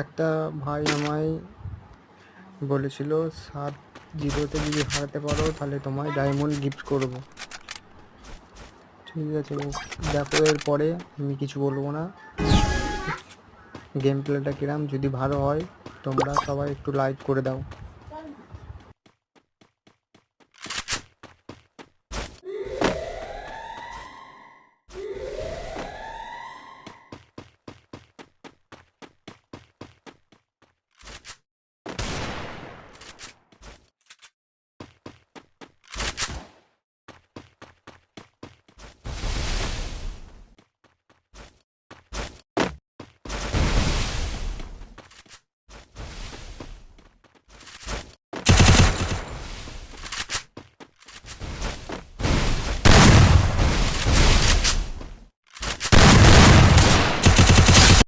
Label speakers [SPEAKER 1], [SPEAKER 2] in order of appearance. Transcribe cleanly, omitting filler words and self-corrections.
[SPEAKER 1] একটা ভাই আমায় বলেছিল 7-0 যদি হারাতে পারো তাহলে তোমায় ডায়মন্ড গিফট করব। ঠিক আছে, ও দেখো এরপরে আমি কিছু বলবো না। গেম প্লেটা কিরাম, যদি ভালো হয় তোমরা সবাই একটু লাইক করে দাও।